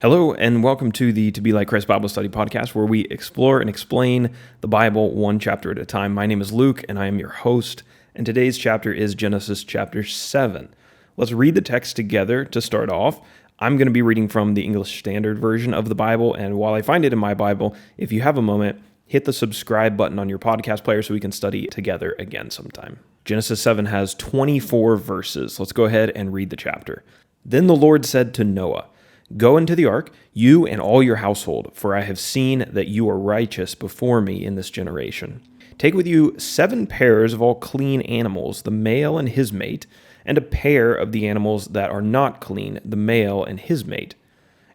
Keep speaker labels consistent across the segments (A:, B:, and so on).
A: Hello, and welcome to the To Be Like Christ Bible Study podcast, where we explore and explain the Bible one chapter at a time. My name is Luke, and I am your host, and today's chapter is Genesis chapter 7. Let's read the text together to start off. I'm going to be reading from the English Standard Version of the Bible, and while I find it in my Bible, if you have a moment, hit the subscribe button on your podcast player so we can study together again sometime. Genesis 7 has 24 verses. Let's go ahead and read the chapter. Then the Lord said to Noah, "Go into the ark, you and all your household, for I have seen that you are righteous before me in this generation. Take with you 7 pairs of all clean animals, the male and his mate, and a pair of the animals that are not clean, the male and his mate,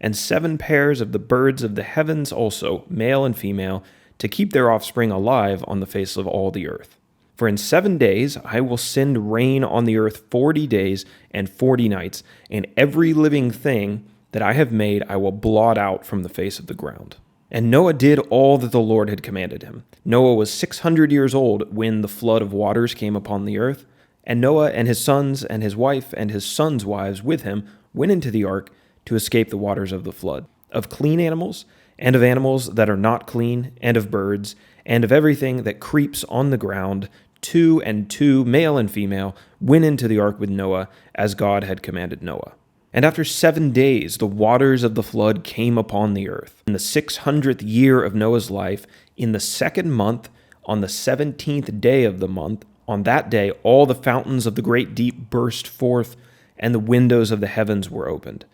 A: and 7 pairs of the birds of the heavens also, male and female, to keep their offspring alive on the face of all the earth. For in 7 days I will send rain on the earth 40 days and 40 nights, and every living thing that I have made I will blot out from the face of the ground." And Noah did all that the Lord had commanded him. Noah was 600 years old when the flood of waters came upon the earth, and Noah and his sons and his wife and his sons' wives with him went into the ark to escape the waters of the flood, of clean animals, and of animals that are not clean, and of birds, and of everything that creeps on the ground. 2 and 2, male and female, went into the ark with Noah, as God had commanded Noah. And after 7 days, the waters of the flood came upon the earth. In the 600th year of Noah's life, in the 2nd month, on the 17th day of the month, on that day, all the fountains of the great deep burst forth, and the windows of the heavens were opened.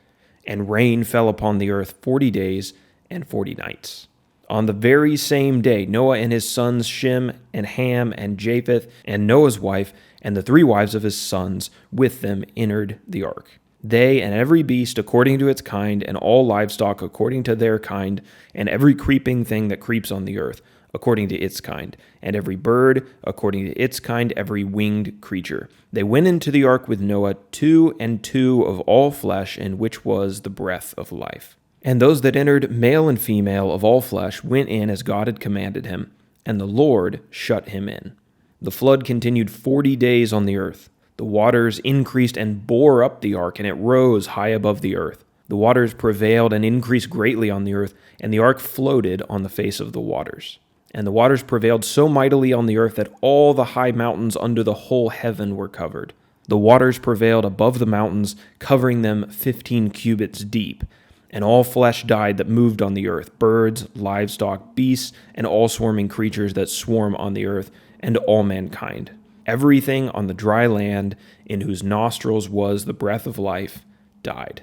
A: And rain fell upon the earth 40 days and 40 nights. On the very same day, Noah and his sons Shem and Ham and Japheth and Noah's wife and the 3 wives of his sons with them entered the ark. They and every beast according to its kind, and all livestock according to their kind, and every creeping thing that creeps on the earth according to its kind, and every bird according to its kind, every winged creature. They went into the ark with Noah, 2 and 2 of all flesh, in which was the breath of life. And those that entered, male and female of all flesh, went in as God had commanded him, and the Lord shut him in. The flood continued 40 days on the earth. The waters increased and bore up the ark, and it rose high above the earth. The waters prevailed and increased greatly on the earth, and the ark floated on the face of the waters. And the waters prevailed so mightily on the earth that all the high mountains under the whole heaven were covered. The waters prevailed above the mountains, covering them 15 cubits deep. And all flesh died that moved on the earth, birds, livestock, beasts, and all swarming creatures that swarm on the earth, and all mankind. Everything on the dry land, in whose nostrils was the breath of life, died.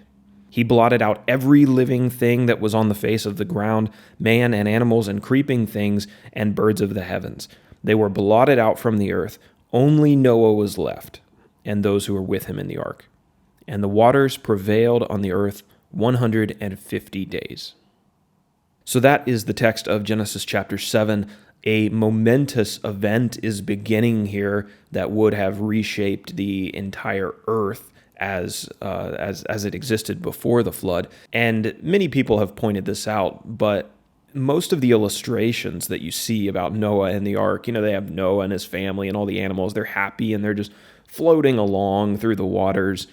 A: He blotted out every living thing that was on the face of the ground, man and animals and creeping things and birds of the heavens. They were blotted out from the earth. Only Noah was left, and those who were with him in the ark. And the waters prevailed on the earth 150 days. So that is the text of Genesis chapter 7. A momentous event is beginning here that would have reshaped the entire earth as it existed before the flood. And many people have pointed this out, but most of the illustrations that you see about Noah and the ark, they have Noah and his family and all the animals. They're happy and they're just floating along through the waters.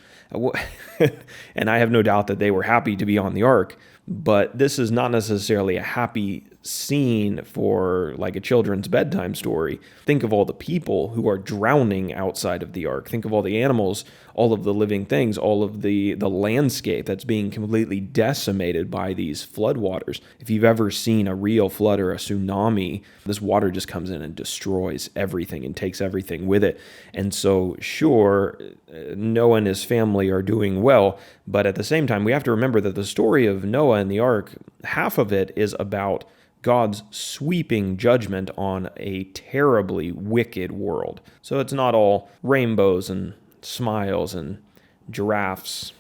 A: And I have no doubt that they were happy to be on the ark, but this is not necessarily a happy scene for like a children's bedtime story. Think of all the people who are drowning outside of the ark. Think of all the animals, all of the living things, all of the landscape that's being completely decimated by these floodwaters. If you've ever seen a real flood or a tsunami, this water just comes in and destroys everything and takes everything with it. And so, sure, Noah and his family are doing well, but at the same time, we have to remember that the story of Noah and the ark, half of it is about God's sweeping judgment on a terribly wicked world. So it's not all rainbows and smiles and giraffes,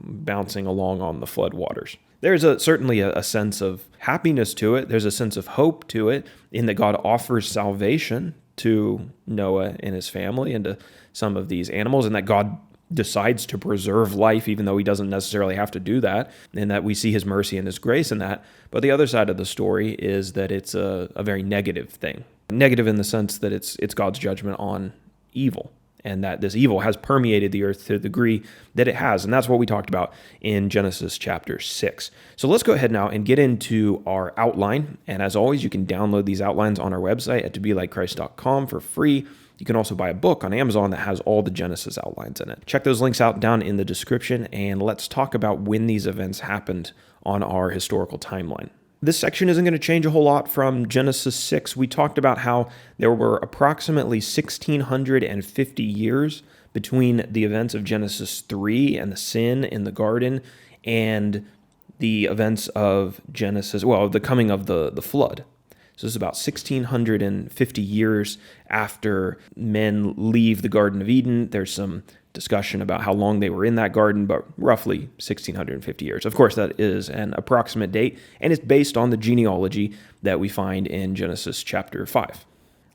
A: bouncing along on the floodwaters. There's certainly a sense of happiness to it. There's a sense of hope to it in that God offers salvation to Noah and his family and to some of these animals, and that God decides to preserve life even though he doesn't necessarily have to do that, and that we see his mercy and his grace in that. But the other side of the story is that it's a very negative thing. Negative in the sense that it's God's judgment on evil. and that this evil has permeated the earth to the degree that it has. And that's what we talked about in Genesis chapter 6. So let's go ahead now and get into our outline. And as always, you can download these outlines on our website at tobelikechrist.com for free. You can also buy a book on Amazon that has all the Genesis outlines in it. Check those links out down in the description, and let's talk about when these events happened on our historical timeline. This section isn't going to change a whole lot from Genesis 6. We talked about how there were approximately 1,650 years between the events of Genesis 3 and the sin in the garden and the events of the coming of the flood. So this is about 1,650 years after men leave the Garden of Eden. There's some discussion about how long they were in that garden, but roughly 1,650 years. Of course, that is an approximate date, and it's based on the genealogy that we find in Genesis chapter 5.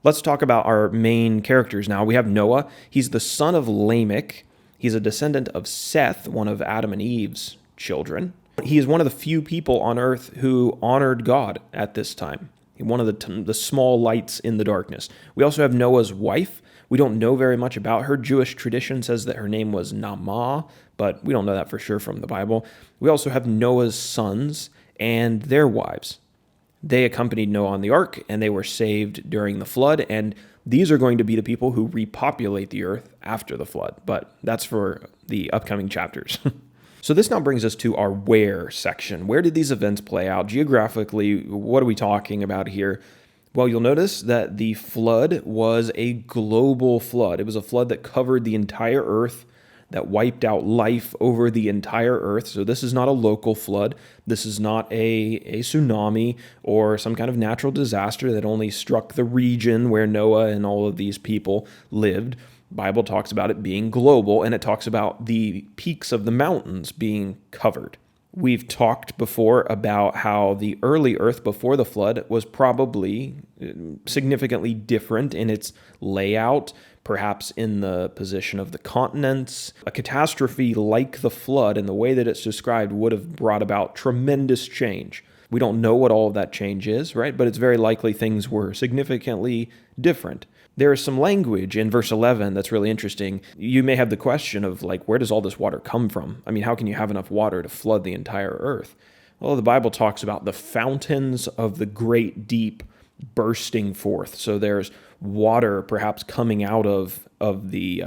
A: Let's talk about our main characters now. We have Noah. He's the son of Lamech. He's a descendant of Seth, one of Adam and Eve's children. He is one of the few people on earth who honored God at this time. One of the small lights in the darkness. We also have Noah's wife. We don't know very much about her. Jewish tradition says that her name was Naamah, but we don't know that for sure from the Bible. We also have Noah's sons and their wives. They accompanied Noah on the ark, and they were saved during the flood, and these are going to be the people who repopulate the earth after the flood, but that's for the upcoming chapters. So this now brings us to our where section. Where did these events play out? Geographically, what are we talking about here? Well, you'll notice that the flood was a global flood. It was a flood that covered the entire earth, that wiped out life over the entire earth. So this is not a local flood. This is not a tsunami or some kind of natural disaster that only struck the region where Noah and all of these people lived. Bible talks about it being global, and it talks about the peaks of the mountains being covered. We've talked before about how the early earth before the flood was probably significantly different in its layout, perhaps in the position of the continents. A catastrophe like the flood and the way that it's described would have brought about tremendous change. We don't know what all of that change is, right? But it's very likely things were significantly different. There is some language in verse 11 that's really interesting. You may have the question of, where does all this water come from? I mean, how can you have enough water to flood the entire earth? Well, the Bible talks about the fountains of the great deep bursting forth. So there's water perhaps coming out of the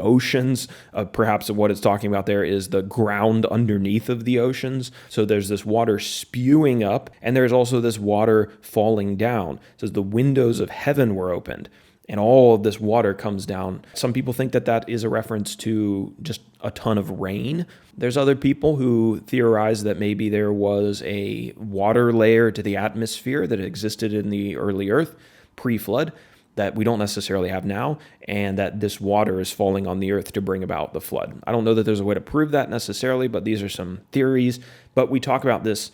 A: oceans. Perhaps what it's talking about there is the ground underneath of the oceans. So there's this water spewing up, and there's also this water falling down. It says the windows of heaven were opened, and all of this water comes down. Some people think that that is a reference to just a ton of rain. There's other people who theorize that maybe there was a water layer to the atmosphere that existed in the early earth pre-flood that we don't necessarily have now, and that this water is falling on the earth to bring about the flood. I don't know that there's a way to prove that necessarily, but these are some theories. But we talk about this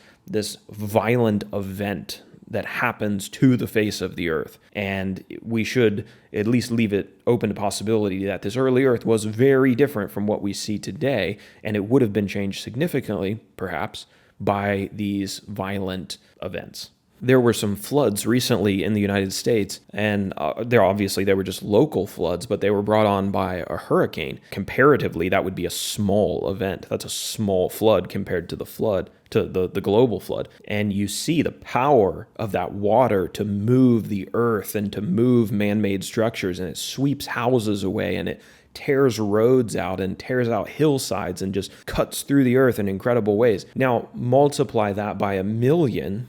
A: violent event that happens to the face of the earth. And we should at least leave it open to possibility that this early earth was very different from what we see today, and it would have been changed significantly, perhaps, by these violent events. There were some floods recently in the United States, and they were just local floods, but they were brought on by a hurricane. Comparatively, that would be a small event. That's a small flood compared to the global flood. And you see the power of that water to move the earth and to move man-made structures, and it sweeps houses away, and it tears roads out and tears out hillsides and just cuts through the earth in incredible ways. Now, multiply that by 1,000,000,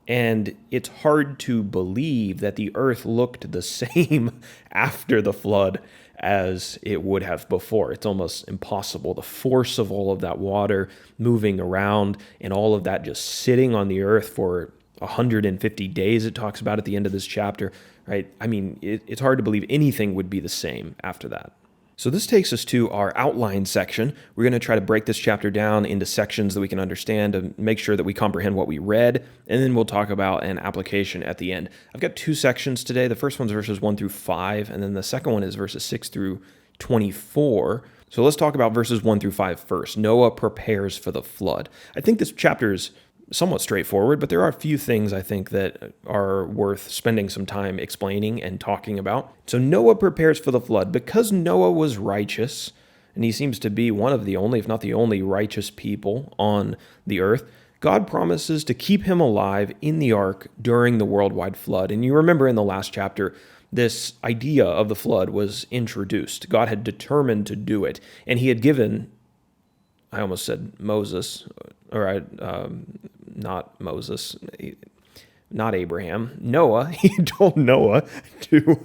A: and it's hard to believe that the earth looked the same after the flood as it would have before. It's almost impossible. The force of all of that water moving around and all of that just sitting on the earth for 150 days, it talks about at the end of this chapter, right? I mean, it's hard to believe anything would be the same after that. So this takes us to our outline section. We're going to try to break this chapter down into sections that we can understand and make sure that we comprehend what we read, and then we'll talk about an application at the end. I've got two sections today. The first one's verses 1 through 5, and then the second one is verses 6 through 24. So let's talk about verses 1 through 5 first. Noah prepares for the flood. I think this chapter is somewhat straightforward, but there are a few things I think that are worth spending some time explaining and talking about. So Noah prepares for the flood. Because Noah was righteous, and he seems to be one of the only, if not the only, righteous people on the earth, God promises to keep him alive in the ark during the worldwide flood. And you remember in the last chapter, this idea of the flood was introduced. God had determined to do it, and he had given, I almost said Moses, not Moses, not Abraham, Noah. He told Noah to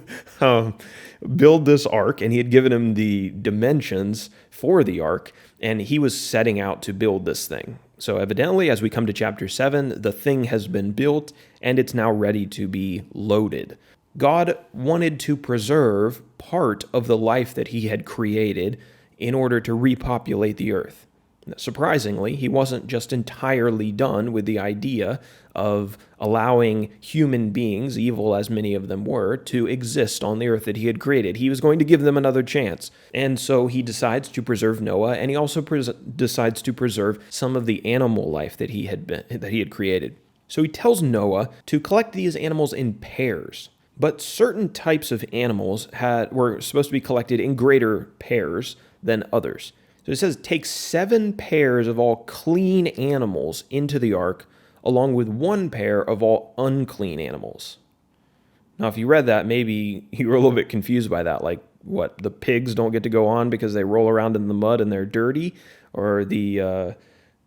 A: build this ark, and he had given him the dimensions for the ark, and he was setting out to build this thing. So evidently, as we come to chapter 7, the thing has been built, and it's now ready to be loaded. God wanted to preserve part of the life that he had created in order to repopulate the earth. Surprisingly, he wasn't just entirely done with the idea of allowing human beings, evil as many of them were, to exist on the earth that he had created. He was going to give them another chance. And so he decides to preserve Noah, and he also decides to preserve some of the animal life that he had created. So he tells Noah to collect these animals in pairs. But certain types of animals were supposed to be collected in greater pairs than others. So it says, take 7 pairs of all clean animals into the ark, along with 1 pair of all unclean animals. Now, if you read that, maybe you were a little bit confused by that. Like, what, the pigs don't get to go on because they roll around in the mud and they're dirty? Or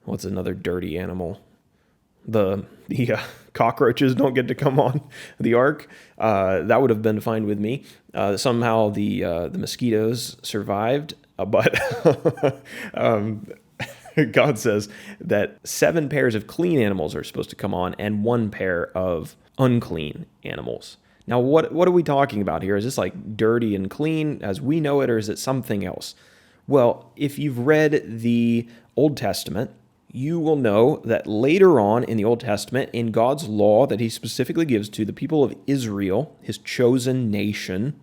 A: what's another dirty animal? The cockroaches don't get to come on the ark. That would have been fine with me. Somehow the mosquitoes survived, but God says that 7 pairs of clean animals are supposed to come on and 1 pair of unclean animals. Now, what are we talking about here? Is this like dirty and clean as we know it, or is it something else? Well, if you've read the Old Testament, you will know that later on in the Old Testament, in God's law that he specifically gives to the people of Israel, his chosen nation,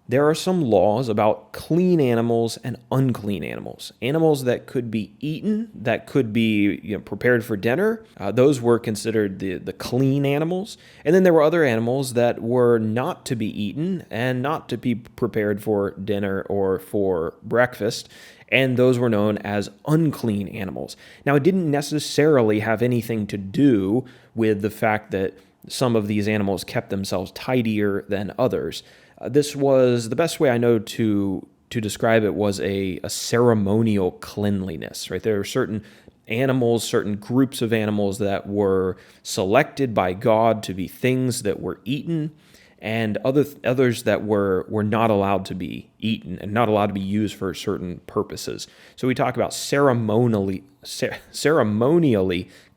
A: there are some laws about clean animals and unclean animals. Animals that could be eaten, that could be prepared for dinner. Those were considered the clean animals. And then there were other animals that were not to be eaten and not to be prepared for dinner or for breakfast. And those were known as unclean animals. Now, it didn't necessarily have anything to do with the fact that some of these animals kept themselves tidier than others. This was, the best way I know to describe it was a ceremonial cleanliness, right? There are certain animals, certain groups of animals that were selected by God to be things that were eaten, and others that were not allowed to be eaten and not allowed to be used for certain purposes. So we talk about ceremonially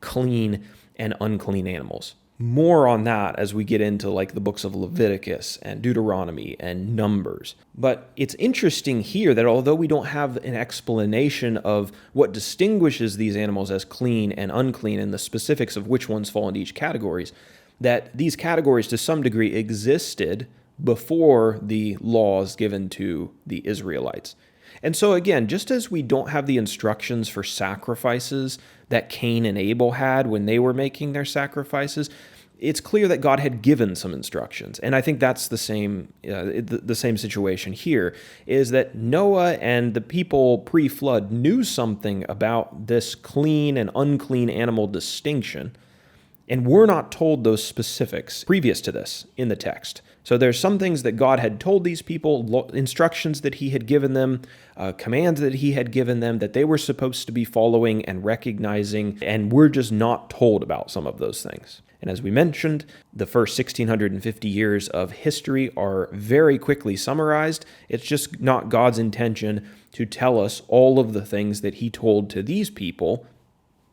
A: clean and unclean animals. More on that as we get into like the books of Leviticus and Deuteronomy and Numbers. But it's interesting here that although we don't have an explanation of what distinguishes these animals as clean and unclean and the specifics of which ones fall into each categories, that these categories to some degree existed before the laws given to the Israelites. And so again, just as we don't have the instructions for sacrifices that Cain and Abel had when they were making their sacrifices, it's clear that God had given some instructions. And I think that's the same situation here, is that Noah and the people pre-flood knew something about this clean and unclean animal distinction, and we're not told those specifics previous to this in the text. So there's some things that God had told these people, instructions that he had given them, commands that he had given them that they were supposed to be following and recognizing, and we're just not told about some of those things. And as we mentioned, the first 1,650 years of history are very quickly summarized. It's just not God's intention to tell us all of the things that he told to these people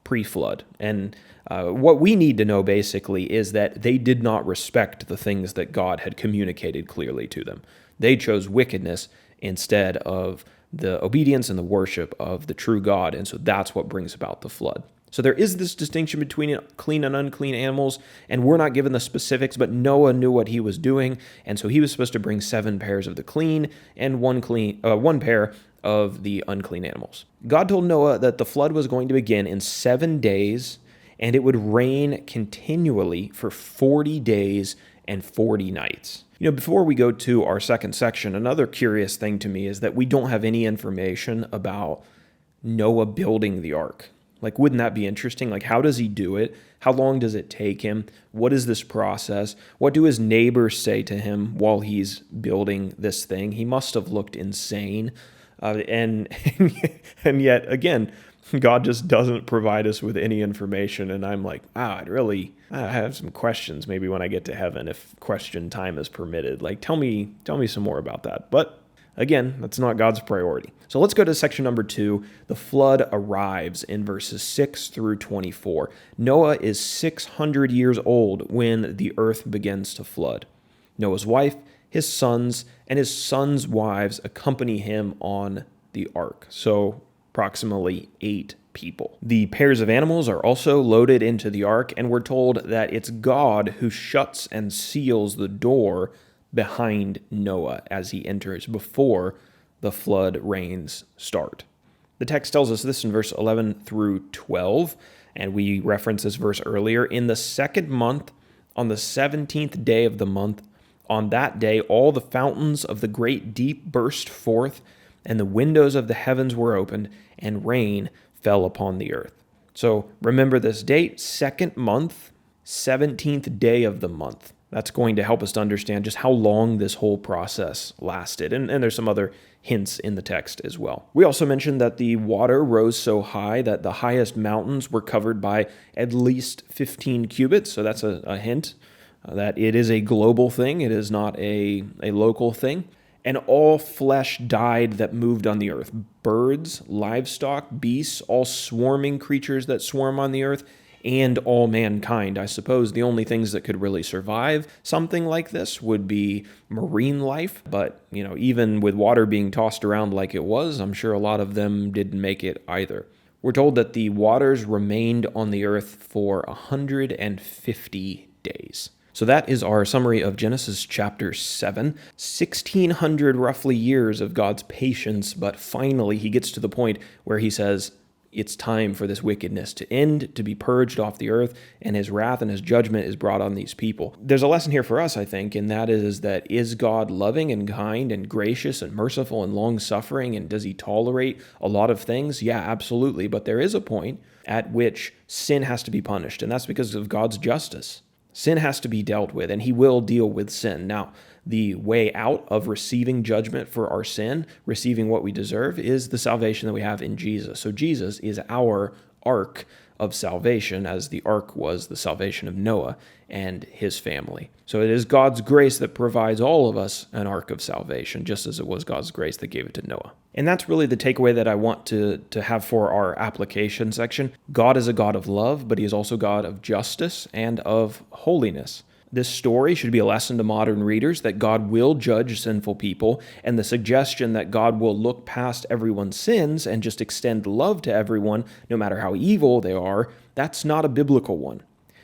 A: pre-flood. And what we need to know basically is that they did not respect the things that God had communicated clearly to them. They chose wickedness instead of the obedience and the worship of the true God. And so that's what brings about the flood. So there is this distinction between clean and unclean animals, and we're not given the specifics, but Noah knew what he was doing, and so he was supposed to bring 7 pairs of the clean and 1 pair of the unclean animals. God told Noah that the flood was going to begin in 7 days, and it would rain continually for 40 days and 40 nights. Before we go to our second section, another curious thing to me is that we don't have any information about Noah building the ark. Like, wouldn't that be interesting? Like, how does he do it? How long does it take him? What is this process? What do his neighbors say to him while he's building this thing? He must have looked insane. And yet, again, God just doesn't provide us with any information. And I'm like, I have some questions maybe when I get to heaven, if question time is permitted. Like, tell me some more about that. But again, that's not God's priority. So let's go to section number 2. The flood arrives in verses 6 through 24. Noah is 600 years old when the earth begins to flood. Noah's wife, his sons, and his sons' wives accompany him on the ark. So approximately 8 people. The pairs of animals are also loaded into the ark, and we're told that it's God who shuts and seals the door behind Noah as he enters before the flood rains start. The text tells us this in verse 11 through 12, and we referenced this verse earlier. In the second month, on the 17th day of the month, on that day all the fountains of the great deep burst forth, and the windows of the heavens were opened, and rain fell upon the earth. So remember this date, second month, 17th day of the month. That's going to help us to understand just how long this whole process lasted. And there's some other hints in the text as well. We also mentioned that the water rose so high that the highest mountains were covered by at least 15 cubits. So that's a hint that it is a global thing. It is not a local thing. And all flesh died that moved on the earth. Birds, livestock, beasts, all swarming creatures that swarm on the earth, and all mankind. I suppose the only things that could really survive something like this would be marine life. But, even with water being tossed around like it was, I'm sure a lot of them didn't make it either. We're told that the waters remained on the earth for 150 days. So that is our summary of Genesis chapter 7. 1,600 roughly years of God's patience, but finally he gets to the point where he says, it's time for this wickedness to end, to be purged off the earth, and his wrath and his judgment is brought on these people. There's a lesson here for us, I think, and that is God loving and kind and gracious and merciful and long-suffering, and does he tolerate a lot of things? Yeah, absolutely, but there is a point at which sin has to be punished, and that's because of God's justice. Sin has to be dealt with, and he will deal with sin. Now, the way out of receiving judgment for our sin, receiving what we deserve, is the salvation that we have in Jesus. So Jesus is our ark of salvation, as the ark was the salvation of Noah and his family. So it is God's grace that provides all of us an ark of salvation, just as it was God's grace that gave it to Noah. And that's really the takeaway that I want to have for our application section. God is a God of love, but he is also God of justice and of holiness. This story should be a lesson to modern readers that God will judge sinful people, and the suggestion that God will look past everyone's sins and just extend love to everyone, no matter how evil they are, that's not a biblical one.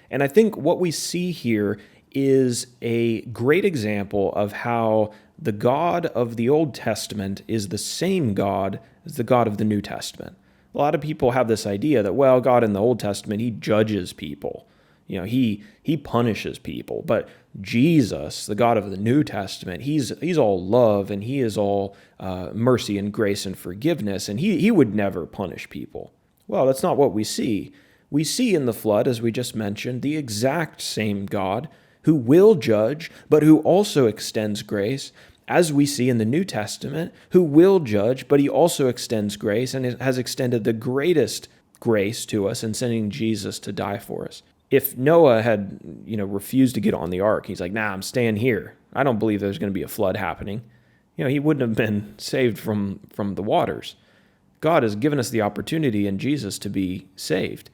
A: And I think what we see here is a great example of how the God of the Old Testament is the same God as the God of the New Testament. A lot of people have this idea that, well, God in the Old Testament, he judges people. He punishes people. But Jesus, the God of the New Testament, he's all love, and he is all mercy and grace and forgiveness, and he would never punish people. Well, that's not what we see. We see in the flood, as we just mentioned, the exact same God who will judge, but who also extends grace, as we see in the New Testament, who will judge, but he also extends grace and has extended the greatest grace to us in sending Jesus to die for us. If Noah had, refused to get on the ark, he's like, nah, I'm staying here. I don't believe there's going to be a flood happening. He wouldn't have been saved from the waters. God has given us the opportunity in Jesus to be saved.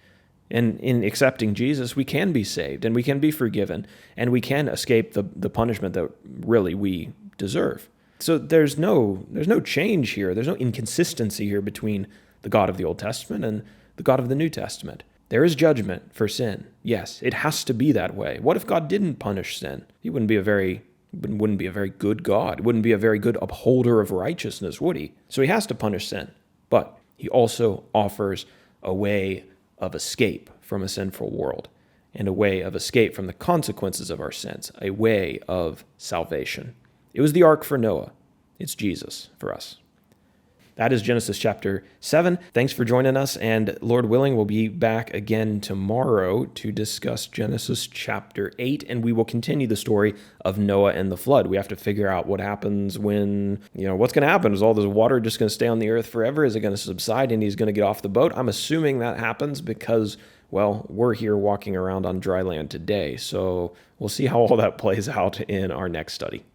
A: And in accepting Jesus, we can be saved, and we can be forgiven, and we can escape the punishment that really we deserve. So there's no change here. There's no inconsistency here between the God of the Old Testament and the God of the New Testament. There is judgment for sin. Yes, it has to be that way. What if God didn't punish sin? He wouldn't be a very good God. Wouldn't be a very good upholder of righteousness, would he? So he has to punish sin. But he also offers a way of escape from a sinful world and a way of escape from the consequences of our sins, a way of salvation. It was the ark for Noah. It's Jesus for us. That is Genesis chapter 7. Thanks for joining us, and Lord willing, we'll be back again tomorrow to discuss Genesis chapter 8, and we will continue the story of Noah and the flood. We have to figure out what happens when, what's going to happen? Is all this water just going to stay on the earth forever? Is it going to subside and he's going to get off the boat? I'm assuming that happens because, well, we're here walking around on dry land today, so we'll see how all that plays out in our next study.